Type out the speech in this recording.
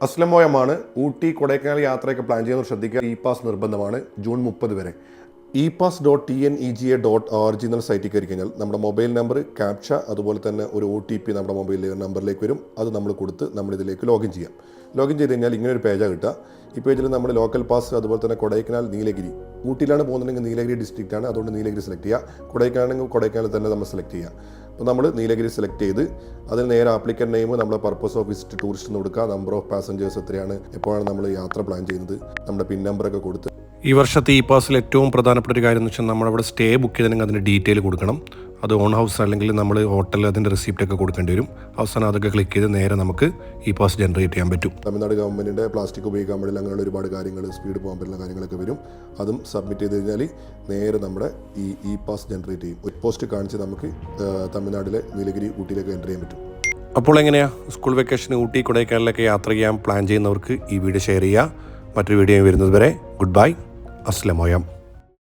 അസ്ലമോയമാണ്. ഊട്ടി കൊടൈക്കനാൽ യാത്രയൊക്കെ പ്ലാൻ ചെയ്യുന്നവർ ശ്രദ്ധിക്കുക. ഇ പാസ് നിർബന്ധമാണ് ജൂൺ 30 വരെ. epass.tnega.org എന്ന സൈറ്റിൽ കയറി കഴിഞ്ഞാൽ നമ്മുടെ മൊബൈൽ നമ്പർ, ക്യാപ്ച, അതുപോലെ തന്നെ ഒരു OTP നമ്മുടെ മൊബൈൽ നമ്പറിലേക്ക് വരും. അത് നമ്മൾ കൊടുത്ത് നമ്മളിതിലേക്ക് ലോഗിൻ ചെയ്യാം. ലോഗിൻ ചെയ്ത് കഴിഞ്ഞാൽ ഇങ്ങനെ ഒരു പേജാണ് കിട്ടുക. ഈ പേജിൽ നമ്മൾ ലോക്കൽ പാസ്, അതുപോലെ തന്നെ കൊടൈക്കനാൽ, നീലഗിരി. ഊട്ടിയിലാണ് പോകുന്നുണ്ടെങ്കിൽ നീലഗിരി ഡിസ്ട്രിക്റ്റ് ആണ്, അതുകൊണ്ട് നീലഗിരി സെലക്ട് ചെയ്യുക. കൊടൈക്കനാണെങ്കിൽ കൊടൈക്കനാൽ തന്നെ നമ്മൾ സെലക്ട് ചെയ്യുക. അപ്പോൾ നമ്മൾ നീലഗിരി സെലക്ട് ചെയ്ത് അതിൽ നേരെ ആപ്ലിക്കൻ്റ് നെയിം, നമ്മുടെ പർപ്പസ് ഓഫ് വിസിറ്റ് ടൂറിസ്റ്റ് എന്ന് കൊടുക്കുക. നമ്പർ ഓഫ് പാസഞ്ചേഴ്സ് എത്രയാണ്, എപ്പോഴാണ് നമ്മൾ യാത്ര പ്ലാൻ ചെയ്യുന്നത്, നമ്മുടെ പിൻ നമ്പറൊക്കെ കൊടുത്ത്. ഈ വർഷത്തെ ഇ പാസിൽ ഏറ്റവും പ്രധാനപ്പെട്ട ഒരു കാര്യം എന്ന് വെച്ചാൽ നമ്മളവിടെ സ്റ്റേ ബുക്ക് ചെയ്തിട്ടുണ്ടെങ്കിൽ അതിൻ്റെ ഡീറ്റെയിൽ കൊടുക്കണം. അത് ഓൺ ഹൗസ് അല്ലെങ്കിൽ നമ്മൾ ഹോട്ടലിൽ അതിൻ്റെ റെസിപ്റ്റൊക്കെ കൊടുക്കേണ്ടി വരും. അവസാനം അതൊക്കെ ക്ലിക്ക് ചെയ്ത് നേരെ നമുക്ക് ഇ പാസ് ജനറേറ്റ് ചെയ്യാൻ പറ്റും. തമിഴ്നാട് ഗവൺമെൻറ്റിൻ്റെ പ്ലാസ്റ്റിക് ഉപയോഗിക്കാൻ പാടില്ല, അങ്ങനെയുള്ള ഒരുപാട് കാര്യങ്ങൾ, സ്പീഡ് പോകാൻ പറ്റുന്ന കാര്യങ്ങളൊക്കെ വരും. അതും സബ്മിറ്റ് ചെയ്ത് കഴിഞ്ഞാൽ നേരെ നമ്മുടെ ഇ പാസ് ജനറേറ്റ് ചെയ്യും. ഒരു പോസ്റ്റ് കാണിച്ച് നമുക്ക് തമിഴ്നാട്ടിലെ നീലഗിരി, ഊട്ടിയിലേക്ക് എൻ്റർ ചെയ്യാൻ പറ്റും. അപ്പോൾ എങ്ങനെയാണ് സ്കൂൾ വെക്കേഷന് ഊട്ടി കൊടൈക്കനാലിലൊക്കെ യാത്ര ചെയ്യാൻ പ്ലാൻ ചെയ്യുന്നവർക്ക് ഈ വീഡിയോ ഷെയർ ചെയ്യുക. മറ്റൊരു വീഡിയോ വരുന്നത് വരെ ഗുഡ് ബൈ. അസ്ലമോയം.